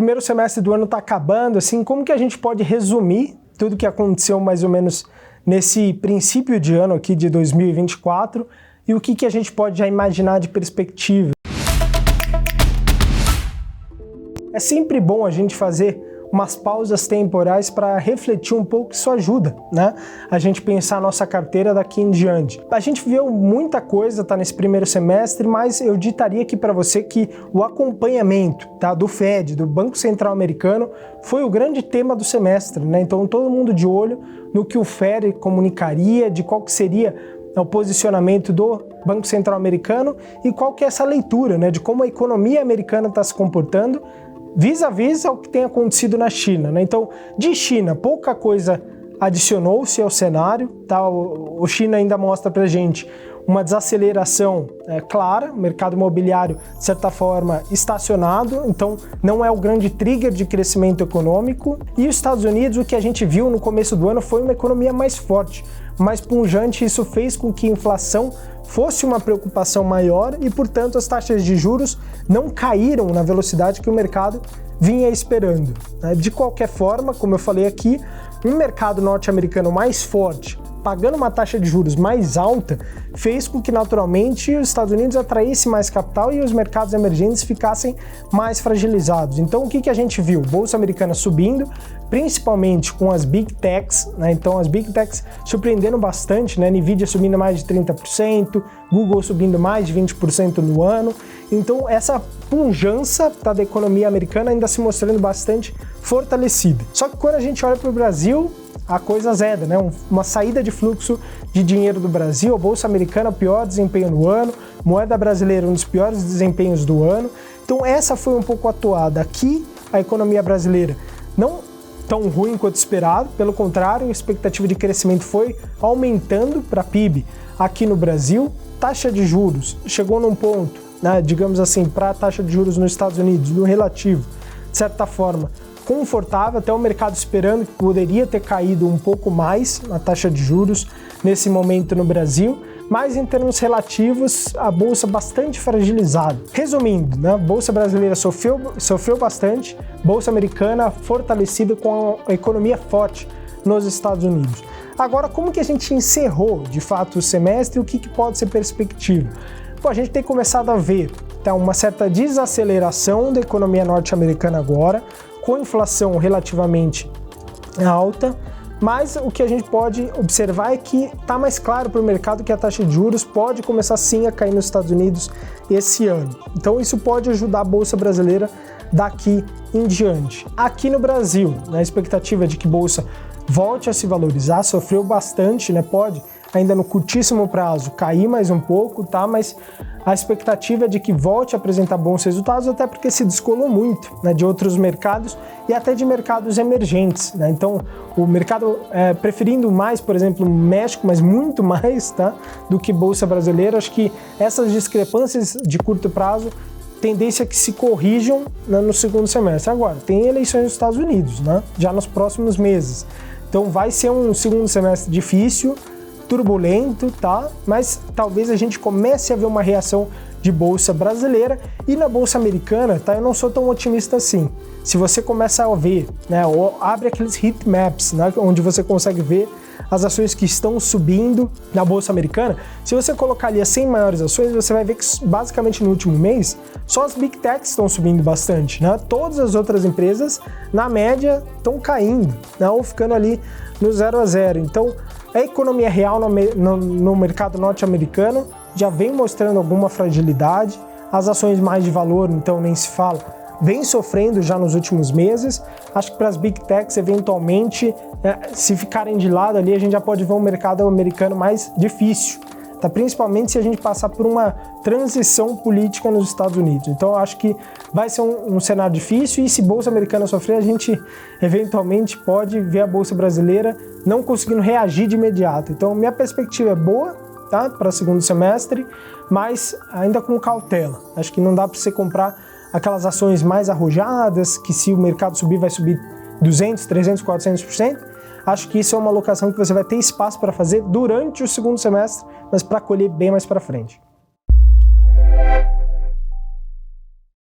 primeiro semestre do ano está acabando, assim, como que a gente pode resumir tudo que aconteceu mais ou menos nesse princípio de ano aqui de 2024 e o que a gente pode já imaginar de perspectiva? É sempre bom a gente fazer umas pausas temporais para refletir um pouco, isso ajuda, né? A gente pensar a nossa carteira daqui em diante. A gente viu muita coisa, tá, nesse primeiro semestre, mas eu ditaria aqui para você que o acompanhamento, tá, do Fed, do Banco Central Americano, foi o grande tema do semestre, né? Então todo mundo de olho no que o Fed comunicaria, de qual que seria o posicionamento do Banco Central Americano e qual que é essa leitura, né, de como a economia americana está se comportando vis-a-vis ao que tem acontecido na China, né? Então, de China, pouca coisa adicionou-se ao cenário, tá? O China ainda mostra pra gente uma desaceleração clara, o mercado imobiliário, de certa forma, estacionado, então não é o grande trigger de crescimento econômico. E os Estados Unidos, o que a gente viu no começo do ano foi uma economia mais forte, mais pungente, isso fez com que a inflação fosse uma preocupação maior e, portanto, as taxas de juros não caíram na velocidade que o mercado vinha esperando. De qualquer forma, como eu falei aqui, um mercado norte-americano mais forte, pagando uma taxa de juros mais alta, fez com que, naturalmente, os Estados Unidos atraíssem mais capital e os mercados emergentes ficassem mais fragilizados. Então, o que a gente viu? Bolsa americana subindo, principalmente com as Big Techs, né? Então, as Big Techs surpreendendo bastante, né? Nvidia subindo mais de 30%, Google subindo mais de 20% no ano. Então, essa pujança, tá, da economia americana ainda se mostrando bastante fortalecida. Só que quando a gente olha para o Brasil, a coisa azeda, né? Uma saída de fluxo de dinheiro do Brasil, a Bolsa Americana, pior desempenho no ano, moeda brasileira, um dos piores desempenhos do ano. Então essa foi um pouco a toada. Aqui, a economia brasileira não tão ruim quanto esperado, pelo contrário, a expectativa de crescimento foi aumentando para PIB aqui no Brasil. Taxa de juros chegou num ponto, né, digamos assim, para a taxa de juros nos Estados Unidos, no relativo, de certa forma, confortável, até o mercado esperando que poderia ter caído um pouco mais a taxa de juros nesse momento no Brasil, mas em termos relativos, a Bolsa bastante fragilizada. Resumindo, né, a Bolsa brasileira sofreu bastante, Bolsa americana fortalecida com a economia forte nos Estados Unidos. Agora, como que a gente encerrou, de fato, o semestre e o que pode ser perspectiva? Bom, a gente tem começado a ver, tá, uma certa desaceleração da economia norte-americana agora, com inflação relativamente alta, mas o que a gente pode observar é que está mais claro para o mercado que a taxa de juros pode começar sim a cair nos Estados Unidos esse ano. Então isso pode ajudar a Bolsa brasileira daqui em diante. Aqui no Brasil, a expectativa de que a Bolsa volte a se valorizar, sofreu bastante, né? Pode ainda no curtíssimo prazo cair mais um pouco, tá? Mas a expectativa é de que volte a apresentar bons resultados, até porque se descolou muito, né, de outros mercados e até de mercados emergentes, né? Então, o mercado preferindo mais, por exemplo, o México, mas muito mais, tá, do que Bolsa brasileira. Acho que essas discrepâncias de curto prazo tendência que se corrijam, né, no segundo semestre. Agora, tem eleições nos Estados Unidos, né, já nos próximos meses. Então, vai ser um segundo semestre difícil, turbulento, tá? Mas talvez a gente comece a ver uma reação de bolsa brasileira e na bolsa americana, tá? Eu não sou tão otimista assim. Se você começa a ver, né, ou abre aqueles heat maps, né, onde você consegue ver as ações que estão subindo na bolsa americana, se você colocar ali as 100 maiores ações, você vai ver que basicamente no último mês só as Big Techs estão subindo bastante, né? Todas as outras empresas, na média, estão caindo, né, ou ficando ali no 0 a 0. Então, a economia real no mercado norte-americano já vem mostrando alguma fragilidade, as ações mais de valor, então nem se fala, vem sofrendo já nos últimos meses. Acho que para as Big Techs, eventualmente, se ficarem de lado ali, a gente já pode ver um mercado americano mais difícil, tá? Principalmente se a gente passar por uma transição política nos Estados Unidos. Então eu acho que vai ser um cenário difícil e se Bolsa americana sofrer, a gente eventualmente pode ver a Bolsa brasileira não conseguindo reagir de imediato. Então minha perspectiva é boa, tá, para o segundo semestre, mas ainda com cautela. Acho que não dá para você comprar aquelas ações mais arrojadas, que se o mercado subir, vai subir 200, 300, 400%. Acho que isso é uma alocação que você vai ter espaço para fazer durante o segundo semestre, mas para colher bem mais para frente.